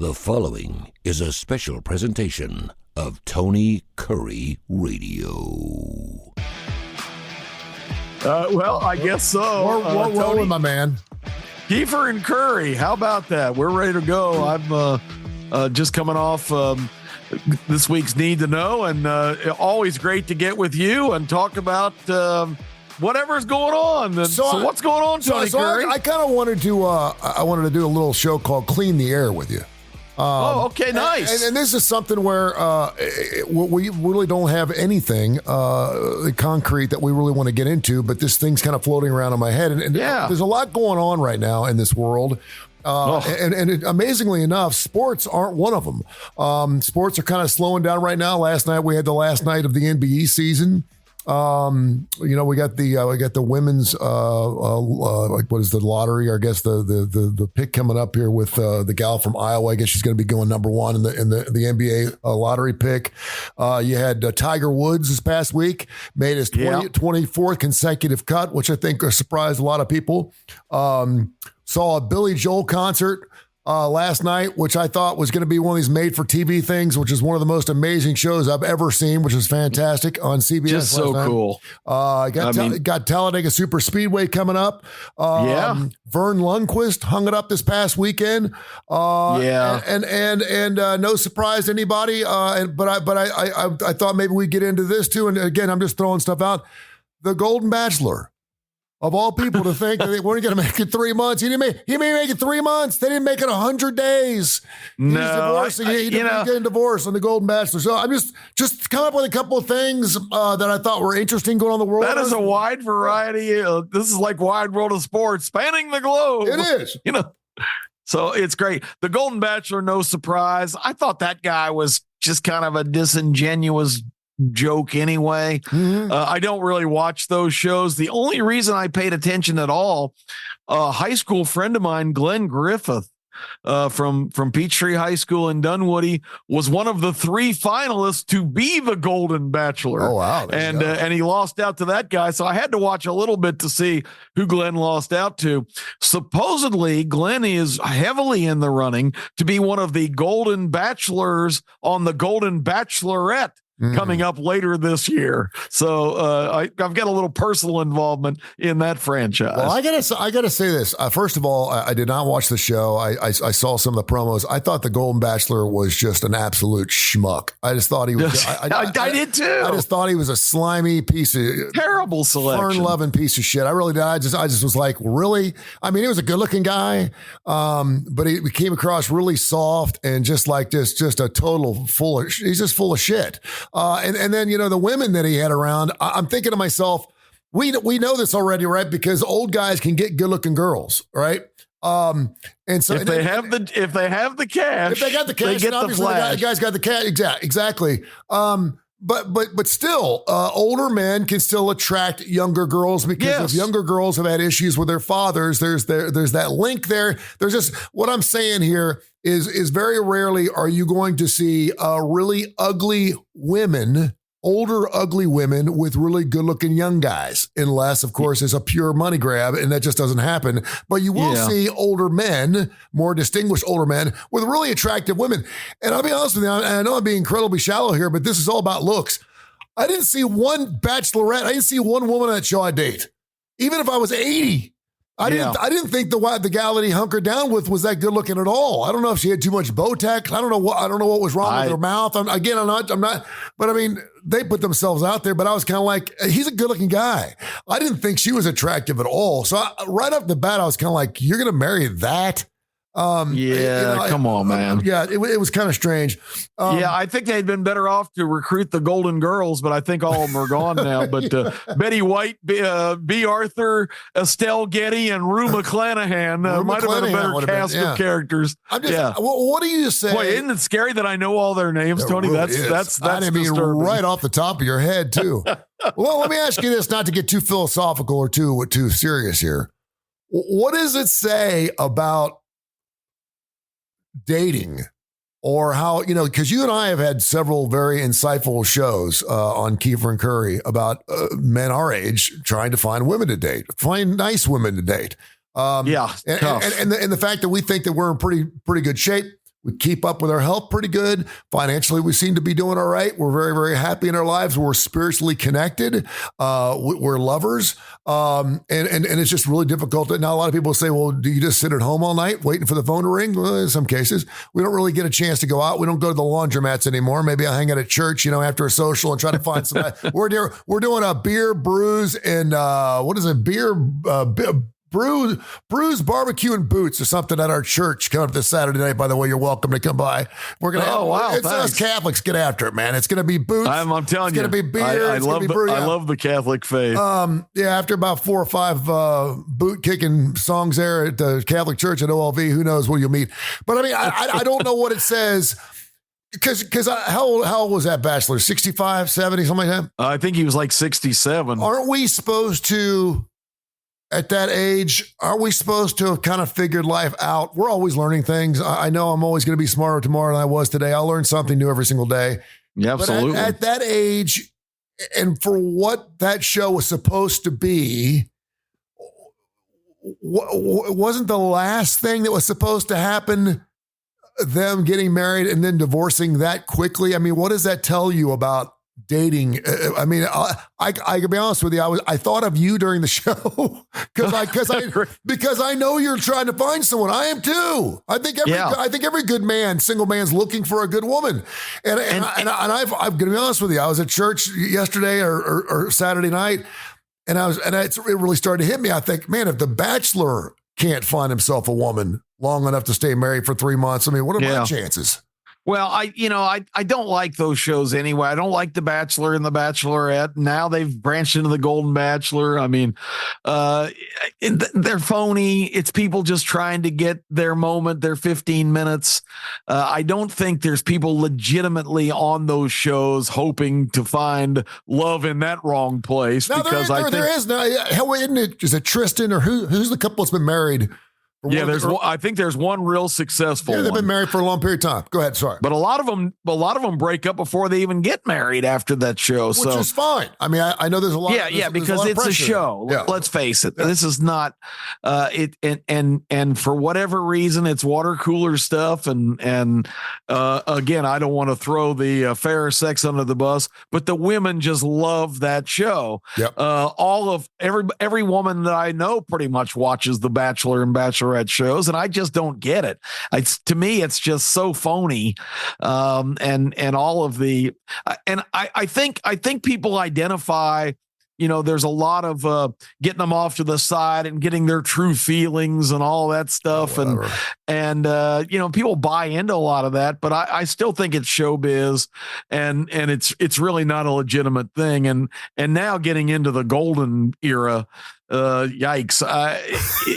The following is a special presentation of Tony Kurre Radio. Well, I guess so. We're rolling, my man. Keefer and Kurre, how about that? We're ready to go. I'm just coming off this week's Need to Know, and always great to get with you and talk about whatever's going on. And so what's going on, Tony Kurre? I kind of wanted to I wanted to do a little show called Clean the Air with you. Okay, nice. And this is something where we really don't have anything concrete that we really want to get into, but this thing's kind of floating around in my head. And there's a lot going on right now in this world. And amazingly enough, sports aren't one of them. Sports are kind of slowing down right now. Last night we had the last night of the NBA season. We got the women's what is the lottery? Or I guess the pick coming up here with the gal from Iowa. I guess she's going to be going number one in the NBA lottery pick. You had Tiger Woods this past week made his 24th consecutive cut, which I think surprised a lot of people. Saw a Billy Joel concert last night, which I thought was going to be one of these made-for-TV things, which is one of the most amazing shows I've ever seen, which is fantastic on CBS. Just so cool. Got Talladega Super Speedway coming up. Vern Lundquist hung it up this past weekend. And no surprise to anybody. But I thought maybe we'd get into this too. And again, I'm just throwing stuff out. The Golden Bachelor. Of all people to think that they weren't going to make it 3 months. He may make it 3 months. They didn't make it 100 days. He's divorcing. He's getting divorced on the Golden Bachelor. So I'm just come up with a couple of things that I thought were interesting going on in the world. That is a wide variety. This is like Wide World of Sports, spanning the globe. It is. So it's great. The Golden Bachelor, no surprise. I thought that guy was just kind of a disingenuous joke anyway. I don't really watch those shows. The only reason I paid attention at all, a high school friend of mine, Glenn Griffith, from Peachtree High School in Dunwoody, was one of the 3 finalists to be the Golden Bachelor. Oh wow! And he lost out to that guy, so I had to watch a little bit to see who Glenn lost out to. Supposedly, Glenn is heavily in the running to be one of the Golden Bachelors on the Golden Bachelorette coming up later this year. So I've got a little personal involvement in that franchise. Well, I gotta say this. First of all, I did not watch the show. I saw some of the promos. I thought the Golden Bachelor was just an absolute schmuck. I just thought he was. I did too. I just thought he was a slimy piece of terrible selection, fern-loving piece of shit. I really did. I just was like, really? I mean, he was a good-looking guy, but he came across really soft and just a total he's just full of shit. And then, the women that he had around, I'm thinking to myself, we know this already, right? Because old guys can get good looking girls, right? And so if they have the cash, if they got the cash, they get the flash. The guy's got the cash. Exactly. But still, older men can still attract younger girls because if younger girls have had issues with their fathers, there's that link there. There's just what I'm saying here is very rarely are you going to see really ugly women, older ugly women with really good looking young guys, unless of course it's a pure money grab, and that just doesn't happen. But you will see older men, more distinguished older men with really attractive women. And I'll be honest with you, and I know I'm being incredibly shallow here, but this is all about looks. I didn't see one bachelorette. I didn't see one woman on that show I'd date. Even if I was 80. I didn't think the gal that he hunkered down with was that good looking at all. I don't know if she had too much Botox. I don't know what was wrong with her mouth. I'm not, but I mean, they put themselves out there, but I was kind of like, he's a good looking guy. I didn't think she was attractive at all. So right off the bat, I was kind of like, you're going to marry that? Come on, man. It was kind of strange. I think they'd been better off to recruit the Golden Girls, but I think all of them are gone now. But Betty White, B. Arthur, Estelle Getty, and Rue McClanahan might have been a better cast of characers. What do you say? Boy, isn't it scary that I know all their names, Tony? Really that's disturbing. Right off the top of your head, too. Well, let me ask you this, not to get too philosophical or too serious here. What does it say about dating, or how, because you and I have had several very insightful shows on Keefer and Kurre about men our age trying to find women to date, find nice women to date. And the fact that we think that we're in pretty good shape. We keep up with our health pretty good. Financially, we seem to be doing all right. We're very, very happy in our lives. We're spiritually connected. We're lovers. And it's just really difficult. Now, a lot of people say, well, do you just sit at home all night waiting for the phone to ring? Well, in some cases, we don't really get a chance to go out. We don't go to the laundromats anymore. Maybe I'll hang out at church, after a social and try to find some. We're doing a beer, brews, and what is it? Brews, barbecue, and boots or something at our church coming up this Saturday night. By the way, you're welcome to come by. We're gonna. It's us Catholics. Get after it, man. It's gonna be boots. I'm telling you, it's gonna be beer. I love the Catholic faith. After about 4 or 5 boot kicking songs there at the Catholic Church at OLV, who knows where you'll meet? But I mean, I don't know what it says. Because how old was that bachelor? 65, 70, something like that? I think he was like 67. Aren't we supposed to? At that age, aren't we supposed to have kind of figured life out? We're always learning things. I know I'm always going to be smarter tomorrow than I was today. I'll learn something new every single day. Yeah, absolutely. But at that age, and for what that show was supposed to be, wasn't the last thing that was supposed to happen them getting married and then divorcing that quickly? I mean, what does that tell you about dating? I mean, I can be honest with you. I thought of you during the show because I know you're trying to find someone. I am too. I think every good man, single man's looking for a good woman. And I'm going to be honest with you. I was at church yesterday or Saturday night, and it really started to hit me. I think, man, if the Bachelor can't find himself a woman long enough to stay married for 3 months, I mean, what are my chances? Well, I don't like those shows anyway. I don't like The Bachelor and The Bachelorette. Now they've branched into The Golden Bachelor. I mean, they're phony. It's people just trying to get their moment, their 15 minutes. I don't think there's people legitimately on those shows hoping to find love in that wrong place. No, because there is. Now, how isn't it? Is it Tristan or who's the couple that's been married? Yeah, I think there's one real successful. Yeah, they've been married for a long period of time. Go ahead, sorry. But a lot of them break up before they even get married after that show. Which is fine. I mean, I know there's a lot. Yeah, because it's a show. Yeah. Let's face it. Yeah. This is not it. And for whatever reason, it's water cooler stuff. And again, I don't want to throw the fair sex under the bus, but the women just love that show. Yep. Every woman that I know pretty much watches The Bachelor and Bachelorette shows, and I just don't get it. To me, it's just so phony, and all of the. And I think people identify. There's a lot of getting them off to the side and getting their true feelings and all that stuff, and people buy into a lot of that. But I still think it's showbiz, and it's really not a legitimate thing. And now getting into the golden era. Yikes.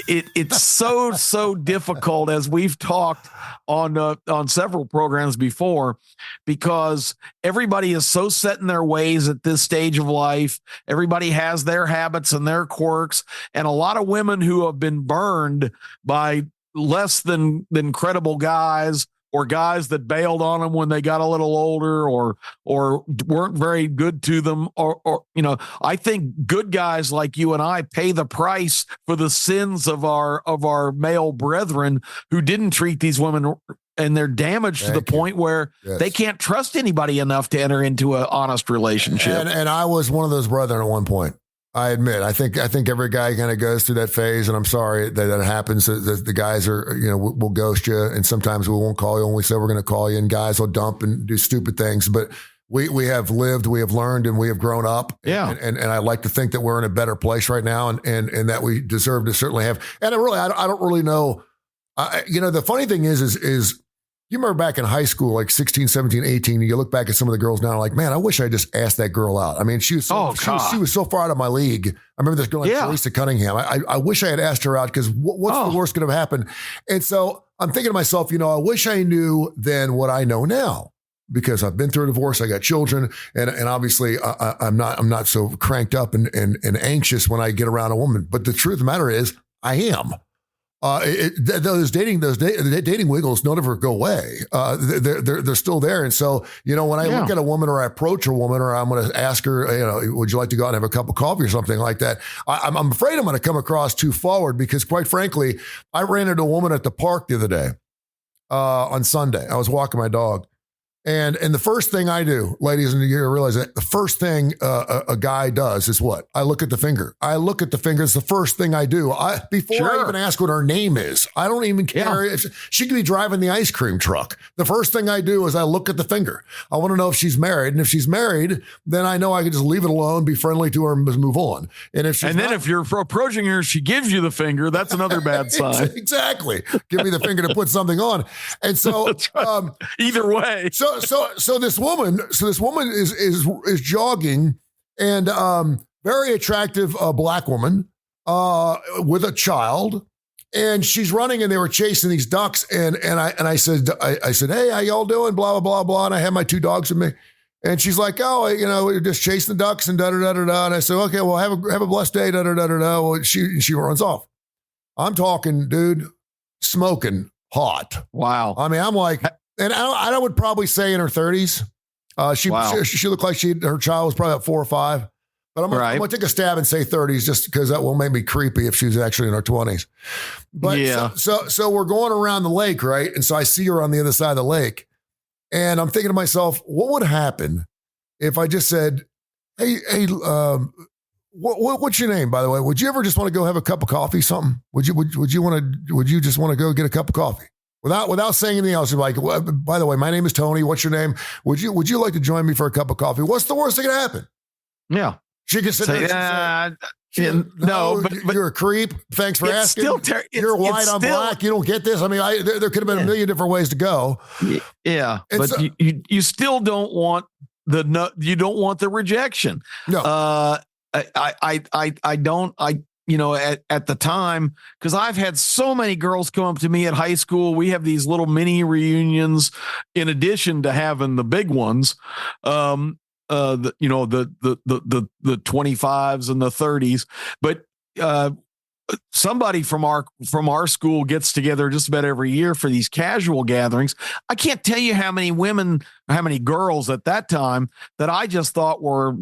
It's so difficult, as we've talked on several programs before, because everybody is so set in their ways at this stage of life. Everybody has their habits and their quirks, and a lot of women who have been burned by less than credible guys, or guys that bailed on them when they got a little older, or weren't very good to them, or I think good guys like you and I pay the price for the sins of our male brethren who didn't treat these women, and they're damaged to the point where they can't trust anybody enough to enter into an honest relationship. And I was one of those brethren at one point. I admit, I think every guy kind of goes through that phase, and I'm sorry that happens. The guys are, we'll ghost you, and sometimes we won't call you when we say we're going to call you, and guys will dump and do stupid things. But we have lived, we have learned, and we have grown up. Yeah. And I like to think that we're in a better place right now, and that we deserve to certainly have. And I don't really know. The funny thing is you remember back in high school, like 16, 17, 18, and you look back at some of the girls now, like, man, I wish I just asked that girl out. I mean, she was so far out of my league. I remember this girl like Teresa Cunningham. I wish I had asked her out, because what's the worst could have happened? And so I'm thinking to myself, I wish I knew then what I know now, because I've been through a divorce. I got children, and obviously I'm not so cranked up and anxious when I get around a woman. But the truth of the matter is, I am. Those dating wiggles don't ever go away. They're still there. And so, when I look at a woman, or I approach a woman, or I'm going to ask her, would you like to go out and have a cup of coffee or something like that? I'm afraid I'm going to come across too forward, because quite frankly, I ran into a woman at the park the other day, on Sunday. I was walking my dog. And the first thing I do, ladies, and you realize that the first thing a guy does is what? I look at the finger. I look at the finger. It's the first thing I do. Before I even ask what her name is, I don't even care. If she could be driving the ice cream truck. The first thing I do is I look at the finger. I want to know if she's married. And if she's married, then I know I can just leave it alone, be friendly to her, and move on. And if she's if you're approaching her, she gives you the finger. That's another bad sign. Exactly. Give me the finger to put something on. And so right. Either way. So this woman is jogging, and very attractive black woman with a child, and she's running, and they were chasing these ducks, and I said, hey, how y'all doing? Blah blah blah blah. And I had my 2 dogs with me, and she's like, oh, we're just chasing the ducks and da da da da da. And I said, okay, well, have a blessed day, da da da da da. Well, she runs off. I'm talking, dude, smoking hot. Wow. I mean, I'm like. And I would probably say in her 30s. She looked like her child was probably about 4 or 5. But I'm going to take a stab and say 30s just because that will make me creepy if she's actually in her 20s. But so we're going around the lake, right? And so I see her on the other side of the lake. And I'm thinking to myself, what would happen if I just said, hey, what's your name, by the way? Would you ever just want to go have a cup of coffee, something? Would you just want to go get a cup of coffee? Without saying anything else, you're like, well, by the way, my name is Tony. What's your name? Would you like to join me for a cup of coffee? What's the worst that can happen? Yeah. She can sit there. No, but you're a creep. Thanks for asking. You're white, I'm black. You don't get this. I mean, there could have been a million different ways to go. Yeah. And but you still don't want the rejection. No. I don't at the time, because I've had so many girls come up to me at high school. We have these little mini reunions in addition to having the big ones. The 25s and the 30s, but somebody from our school gets together just about every year for these casual gatherings. I can't tell you how many girls at that time that I just thought were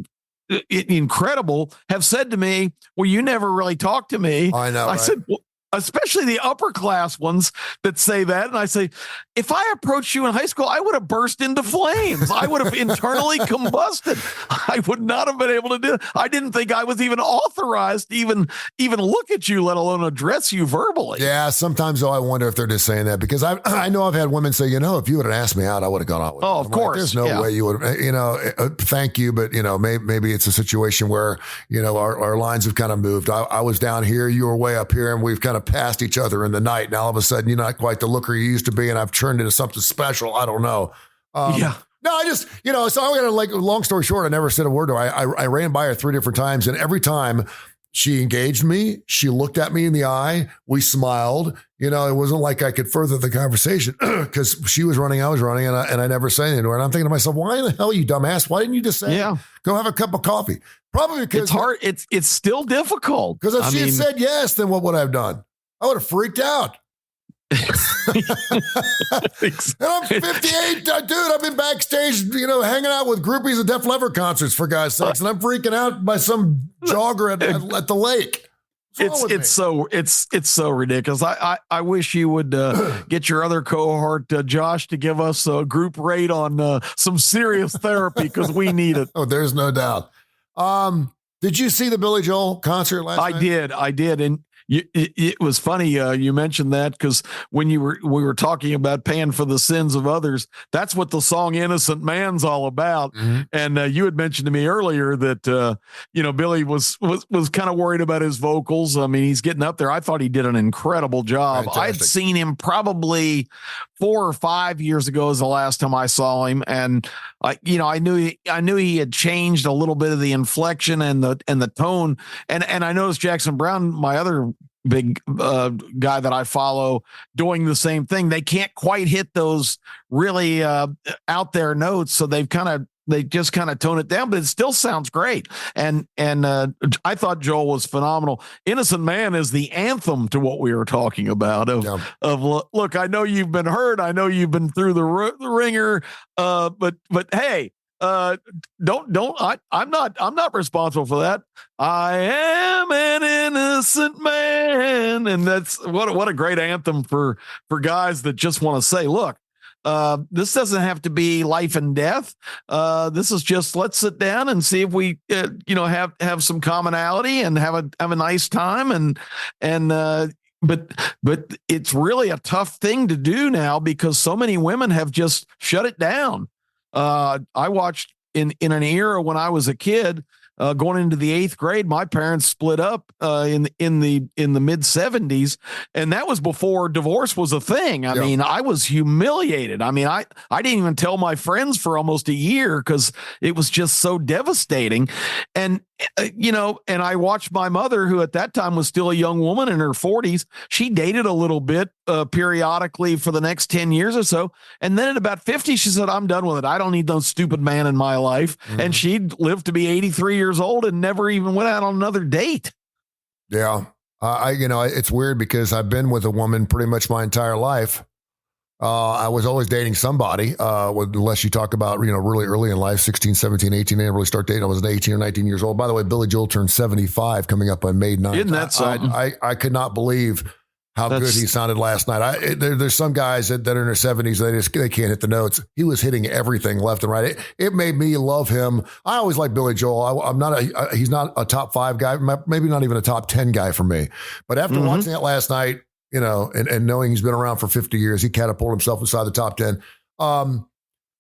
incredible have said to me, well, you never really talked to me. I know. I said, well, especially the upper class ones that say that. And I say, if I approached you in high school, I would have burst into flames. I would have internally combusted. I would not have been able to do it. I didn't think I was even authorized to even look at you, let alone address you verbally. Yeah. Sometimes though, I wonder if they're just saying that because I know I've had women say, if you would have asked me out, I would have gone out with you. Oh, of course. There's no way you would, thank you. But maybe it's a situation where, our lines have kind of moved. I was down here, you were way up here, and we've kind of past each other in the night. And all of a sudden, you're not quite the looker you used to be, and I've turned into something special. I don't know. Yeah. No, I just, so I'm going to long story short, I never said a word to her. I ran by her 3 different times, and every time she engaged me, she looked at me in the eye, we smiled. It wasn't like I could further the conversation because she was running, I was running, and I never said anything to her. And I'm thinking to myself, why in the hell, you dumbass? Why didn't you just say, go have a cup of coffee? Probably because it's hard. It's still difficult. Because if she had said yes, then what would I have done? I would have freaked out. And I'm 58, dude. I've been backstage, hanging out with groupies at Def Leppard concerts, for God's sakes, and I'm freaking out by some jogger at the lake. It's so ridiculous. I wish you would get your other cohort, Josh, to give us a group rate on some serious therapy because we need it. Oh, there's no doubt. Did you see the Billy Joel concert last night? I did, and. It was funny you mentioned that because when we were talking about paying for the sins of others, that's what the song "Innocent Man's" all about. Mm-hmm. And you had mentioned to me earlier that Billy was kind of worried about his vocals. I mean, he's getting up there. I thought he did an incredible job. Fantastic. I'd seen him probably 4 or 5 years ago is the last time I saw him, and I knew he had changed a little bit of the inflection and the tone, and I noticed Jackson Brown, my other big guy that I follow, doing the same thing. They can't quite hit those really out there notes, so they just kind of tone it down, but it still sounds great. And I thought Joel was phenomenal. "Innocent Man" is the anthem to what we were talking about of look, I know you've been hurt. I know you've been through the ringer. But hey, I'm not responsible for that. I am an innocent man. And that's what a great anthem for guys that just want to say, look, this doesn't have to be life and death. This is just, let's sit down and see if we, have some commonality and have a nice time. But it's really a tough thing to do now because so many women have just shut it down. I watched in an era when I was a kid, going into the 8th grade, my parents split up in the mid 70s, and that was before divorce was a thing. I mean, I was humiliated. I mean, I didn't even tell my friends for almost a year because it was just so devastating. And and I watched my mother, who at that time was still a young woman in her 40s. She dated a little bit periodically for the next 10 years or so. And then at about 50, she said, I'm done with it. I don't need no stupid man in my life. Mm-hmm. And she lived to be 83 years old and never even went out on another date. Yeah. It's weird because I've been with a woman pretty much my entire life. I was always dating somebody, unless you talk about, really early in life, 16, 17, 18, I didn't really start dating. I was 18 or 19 years old. By the way, Billy Joel turned 75 coming up on May 9th. Isn't that something? I could not believe how good he sounded last night. There's some guys that are in their 70s, they can't hit the notes. He was hitting everything left and right. It made me love him. I always like Billy Joel. He's not a top 5 guy, maybe not even a top 10 guy for me. But after watching that last night, and knowing he's been around for 50 years, he catapulted himself inside the top 10. But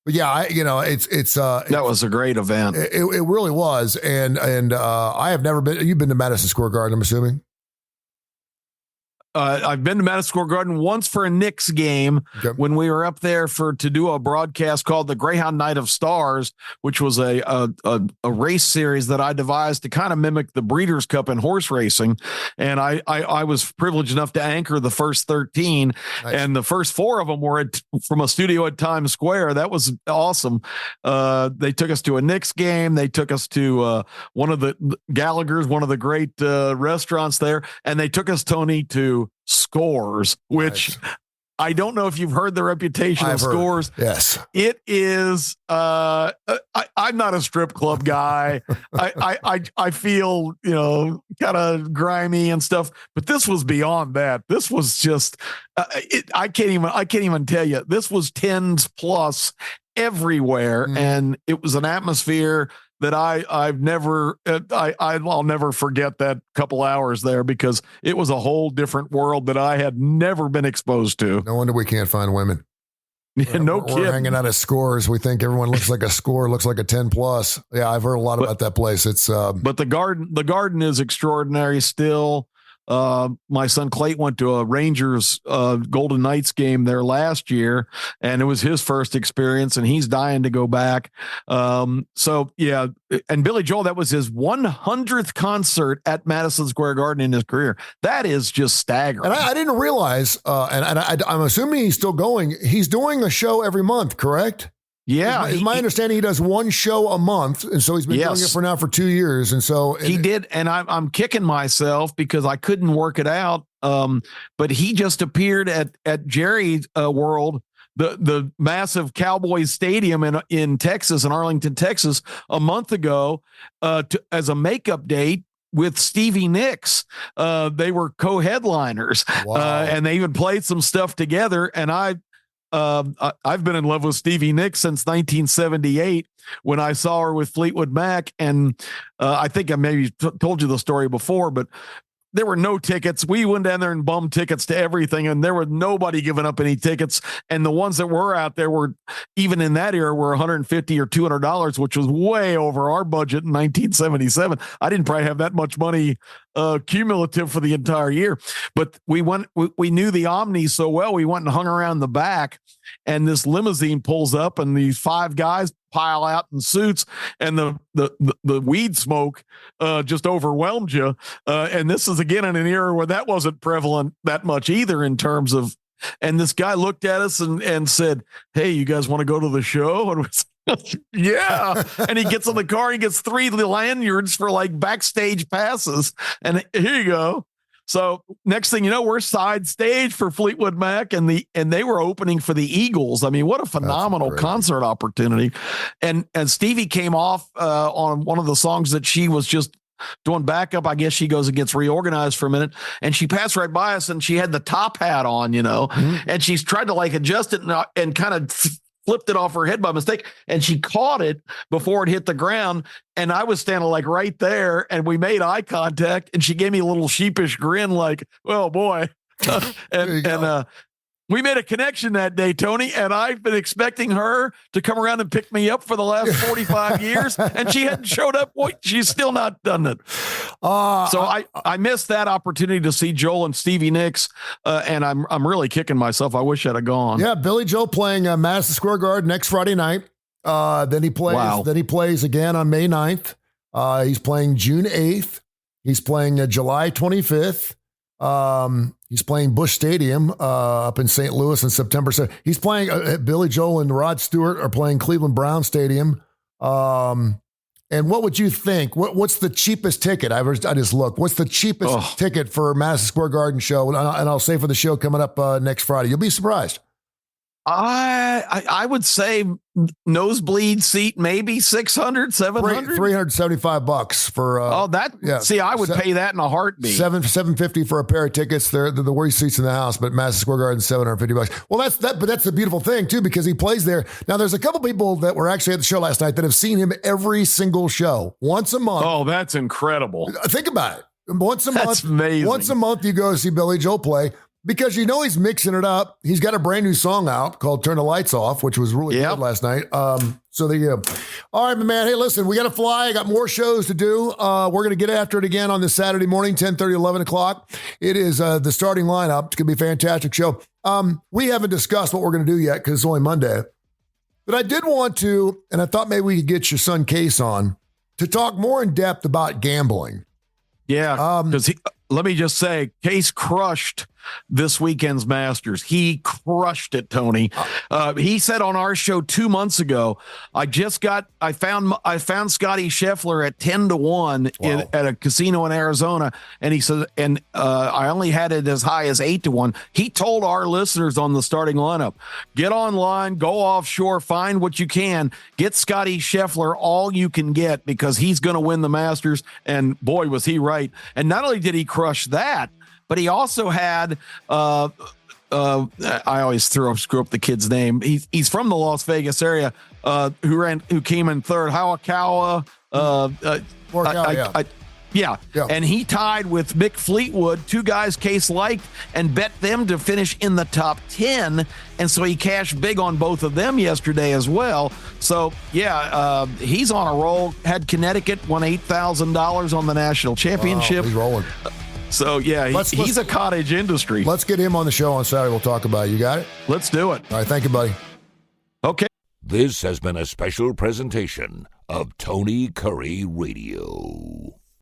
yeah, that was a great event. It really was. And I have never been, you've been to Madison Square Garden, I'm assuming. I've been to Madison Square Garden once for a Knicks game when we were up there to do a broadcast called the Greyhound Night of Stars, which was a race series that I devised to kind of mimic the Breeders' Cup in horse racing. And I was privileged enough to anchor the first 13, nice. And the first 4 of them were from a studio at Times Square. That was awesome. They took us to a Knicks game. They took us to one of the Gallagher's, one of the great restaurants there, and they took us, Tony, to Scores, which nice. I don't know if you've heard the reputation of Scores. Yes, it is. I'm not a strip club guy. I feel kind of grimy and stuff, but this was beyond that. This was just. I can't even tell you. This was 10s plus everywhere, and it was an atmosphere that I'll never forget that couple hours there because it was a whole different world that I had never been exposed to. No wonder we can't find women. We're hanging out at Scores. We think everyone looks like a Score, looks like a 10 plus. Yeah, I've heard a lot about that place. It's but the garden is extraordinary still. My son Clayton went to a Rangers Golden Knights game there last year, and it was his first experience, and he's dying to go back. So yeah, and Billy Joel, that was his 100th concert at Madison Square Garden in his career. That is just staggering. And I didn't realize, I'm assuming he's still going. He's doing a show every month, correct? Yeah, it's my understanding he does one show a month, and so he's been doing it for 2 years, and so he did. And I'm kicking myself because I couldn't work it out. But he just appeared at Jerry's World, the massive Cowboys stadium in Texas, in Arlington, Texas, a month ago, as a makeup date with Stevie Nicks. They were co-headliners, and they even played some stuff together. And I've been in love with Stevie Nicks since 1978 when I saw her with Fleetwood Mac. And I think I maybe told you the story before, but there were no tickets. We went down there and bummed tickets to everything, and there was nobody giving up any tickets. And the ones that were out there were, even in that era, were $150 or $200, which was way over our budget in 1977. I didn't probably have that much money cumulative for the entire year, but we knew the Omni so well. We went and hung around the back, and this limousine pulls up, and these 5 guys pile out in suits, and the weed smoke just overwhelmed you. And this is again in an era where that wasn't prevalent that much either in terms of. And this guy looked at us and said, "Hey, you guys want to go to the show?" And we said, "Yeah." And he gets in the car, he gets 3 lanyards for like backstage passes, and here you go. So next thing you know, we're side stage for Fleetwood Mac, and they were opening for the Eagles. I mean, what a phenomenal concert opportunity. And Stevie came off on one of the songs that she was just doing backup. I guess she goes and gets reorganized for a minute, and she passed right by us, and she had the top hat on, and she's tried to like adjust it and kind of flipped it off her head by mistake, and she caught it before it hit the ground. And I was standing like right there, and we made eye contact, and she gave me a little sheepish grin like, oh boy. and we made a connection that day, Tony, and I've been expecting her to come around and pick me up for the last 45 years, and she hadn't showed up. She's still not done it. So I missed that opportunity to see Joel and Stevie Nicks, and I'm really kicking myself. I wish I'd have gone. Yeah, Billy Joel playing Madison Square Garden next Friday night. Then he plays. Wow. Then he plays again on May 9th. He's playing June 8th. He's playing July 25th. He's playing Busch Stadium up in St. Louis in September. So he's playing Billy Joel and Rod Stewart are playing Cleveland Brown Stadium. And what would you think? What's the cheapest ticket? I just looked. What's the cheapest ticket for Madison Square Garden show? And I'll say for the show coming up next Friday. You'll be surprised. I would say nosebleed seat, maybe 600, 700, $375 for. See, I would pay that in a heartbeat. $750 for a pair of tickets. They're the worst seats in the house, but Madison Square Garden, $750. Well, but that's the beautiful thing too, because he plays there. Now, there's a couple people that were actually at the show last night that have seen him every single show once a month. Oh, that's incredible. Think about it. Once a month. That's amazing. Once a month, you go see Billy Joel play. Because he's mixing it up. He's got a brand new song out called Turn the Lights Off, which was really good last night. So there you go. All right, my man. Hey, listen, we got to fly. I got more shows to do. We're going to get after it again on this Saturday morning, 10:30, 11 o'clock. It is the starting lineup. It's going to be a fantastic show. We haven't discussed what we're going to do yet because it's only Monday. But I did want to, and I thought maybe we could get your son Case on to talk more in depth about gambling. Yeah, because let me just say, Case crushed this weekend's Masters. He crushed it, Tony. He said on our show 2 months ago, I found Scotty Scheffler at 10-1 at a casino in Arizona, and he said, I only had it as high as 8-1. He told our listeners on the starting lineup, get online, go offshore, find what you can, get Scotty Scheffler all you can get because he's going to win the Masters. And boy, was he right. And not only did he crush that, but he also had, I always screw up the kid's name. He's from the Las Vegas area, who came in third, Hawakawa. Yeah. And he tied with Mick Fleetwood, two guys Case liked, and bet them to finish in the top 10. And so he cashed big on both of them yesterday as well. So, he's on a roll. Had Connecticut, won $8,000 on the national championship. Wow, he's rolling. So, he's a cottage industry. Let's get him on the show on Saturday. We'll talk about it. You got it? Let's do it. All right. Thank you, buddy. Okay. This has been a special presentation of Tony Curry Radio.